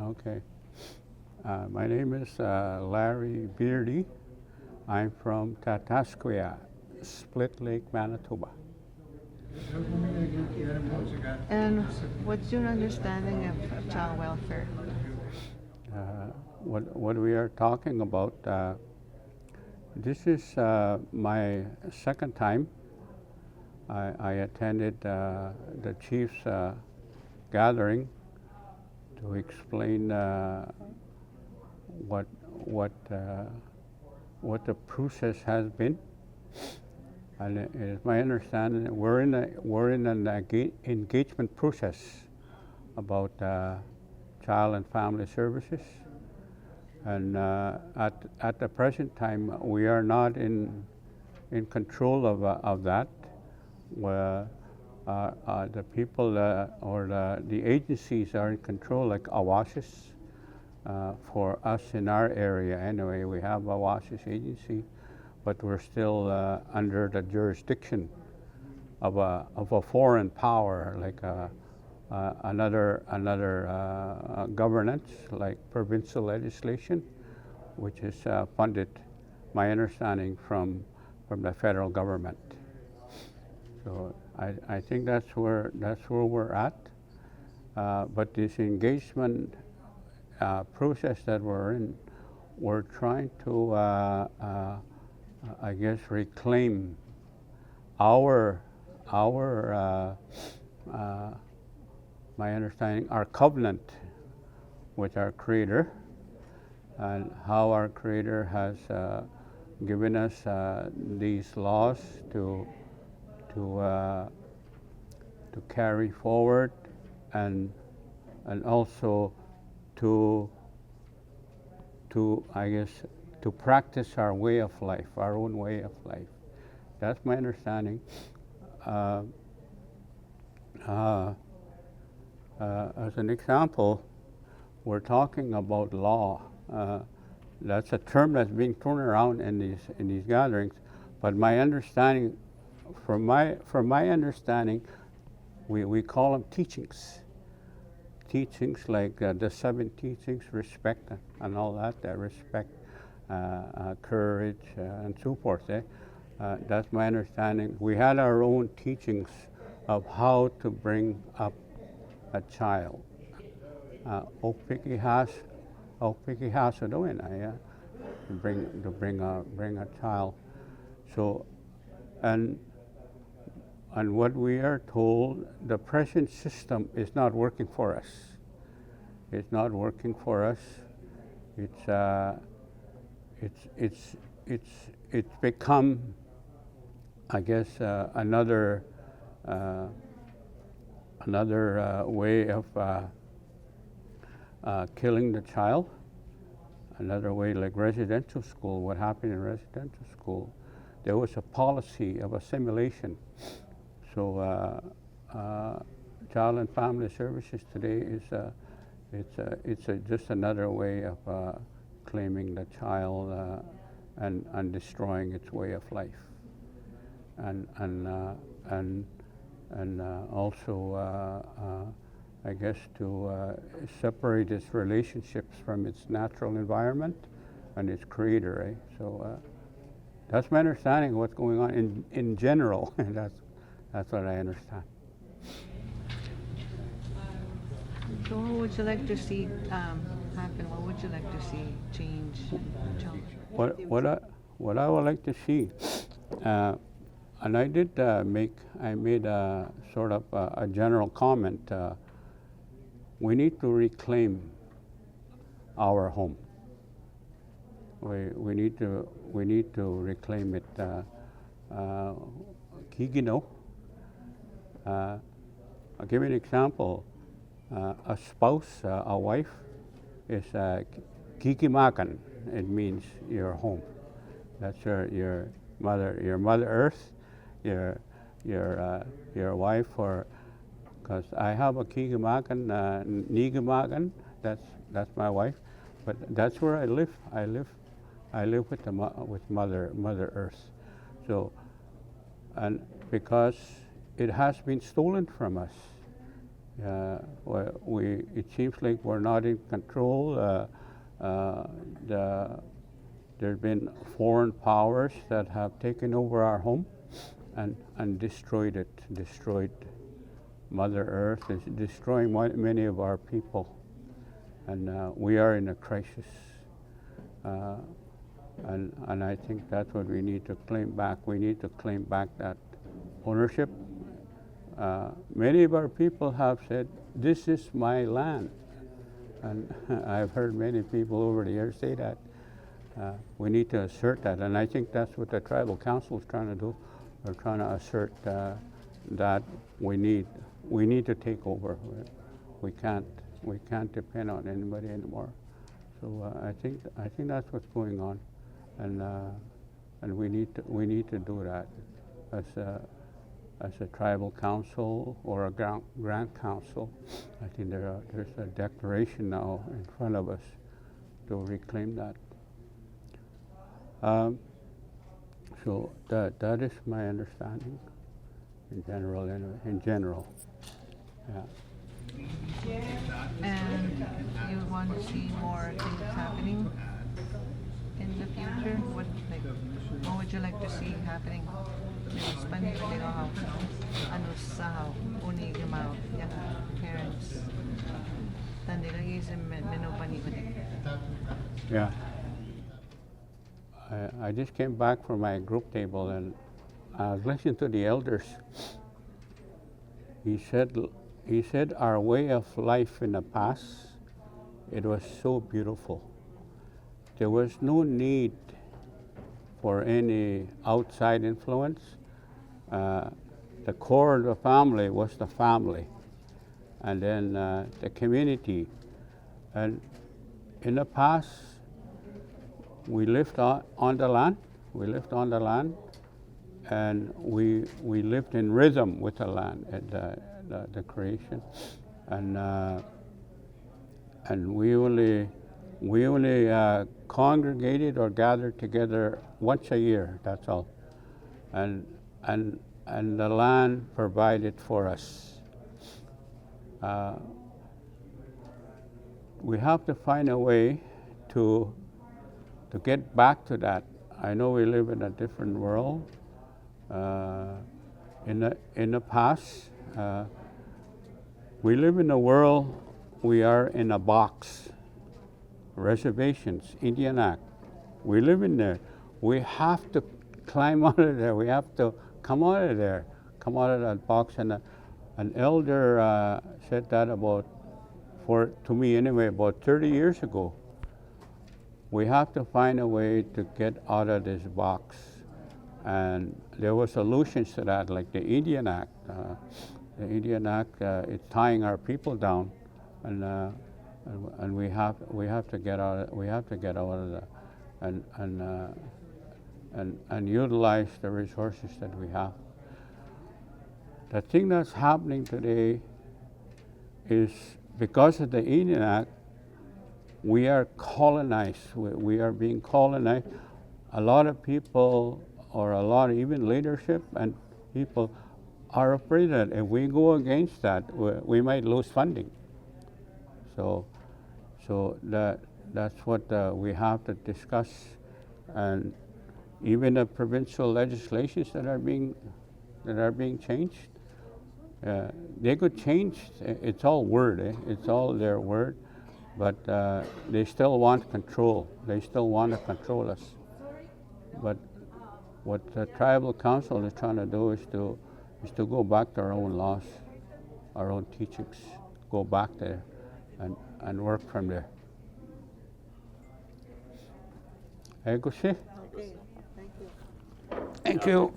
Okay. My name is Larry Beardy. I'm from Tatasquia, Split Lake, Manitoba. And what's your understanding of child welfare? What we are talking about, this is my second time. I attended the Chiefs gathering to explain what what uh, what the process has been, and it is my understanding that we're in an engagement process about child and family services, and at the present time we are not in control of that. Where the people or the agencies are in control, like Awashis. For us in our area anyway, we have a WASIS agency, but we're still under the jurisdiction of a foreign power, like another governance, like provincial legislation, which is funded, my understanding, from the federal government. So I think that's where we're at. But this engagement process that we're in, we're trying to, I guess, reclaim our, my understanding, our covenant with our Creator, and how our Creator has given us these laws to carry forward, and also to I guess to practice our way of life, our own way of life. That's my understanding. As an example, we're talking about law. That's a term that's being thrown around in these gatherings, but my understanding, from my understanding, we call them teachings. Teachings like the 7 teachings, respect and all that, respect, courage, and so forth. That's my understanding. We had our own teachings of how to bring up a child. Opiki has doing to bring a child. So, and what we are told, the present system is not working for us. It's not working for us. It's become, I guess, another way of killing the child. Another way, like residential school. What happened in residential school? There was a policy of assimilation. So child and family services today is just another way of claiming the child and destroying its way of life, and also I guess to separate its relationships from its natural environment and its creator. So that's my understanding of what's going on in general. And that's what I understand. So what would you like to see happen? What would you like to see change? What I would like to see, and I made a sort of a general comment. We need to reclaim our home. We need to reclaim it. Kigino. I'll give you an example. A spouse, a wife, is kikimakan. It means your home. That's your Mother Earth, your wife, or because I have a kikimakan, nigimakan. That's my wife, but that's where I live. I live with Mother Earth. So, and because it has been stolen from us, It seems like we're not in control. There's been foreign powers that have taken over our home and destroyed it, destroyed Mother Earth, is destroying many of our people. And we are in a crisis. And I think that's what we need to claim back. We need to claim back that ownership. Many of our people have said, "This is my land." And I've heard many people over the years say that. We need to assert that, and I think that's what the tribal council is trying to do. They're trying to assert that we need to take over. We can't depend on anybody anymore. So I think that's what's going on, and we need to do that as a tribal council or a grand council. I think there's a declaration now in front of us to reclaim that. So that is my understanding in general. In general, yeah. And you want to see more things happening in the future? What would you like to see happening? Spending how ano sa uni gimao yung parents then they isip meno panibalik. Yeah. I just came back from my group table and I was listening to the elders. He said our way of life in the past, it was so beautiful. There was no need for any outside influence. The core of the family was the family, and then the community. And in the past, we lived on the land. We lived on the land, and we lived in rhythm with the land and the creation, and we only congregated or gathered together once a year. That's all, and the land provided for us. We have to find a way to get back to that. I know we live in a different world. In the past, we live in a world. We are in a box. Reservations, Indian Act. We live in there. We have to climb out of there. We have to come out of there. Come out of that box. And an elder said that to me anyway, about 30 years ago. We have to find a way to get out of this box. And there were solutions to that, like the Indian Act. The Indian Act is tying our people down, and we have to get out. We have to get out of that, and utilize the resources that we have. The thing that's happening today is because of the Indian Act, we are colonized. We are being colonized. A lot of people, or a lot of even leadership and people, are afraid that if we go against that, we might lose funding. So that's what we have to discuss, and even the provincial legislations that are being changed, they could change. It's all word. It's all their word. But they still want control. They still want to control us. But what the tribal council is trying to do is to go back to our own laws, our own teachings, go back there and work from there. Okay, thank you. Thank you.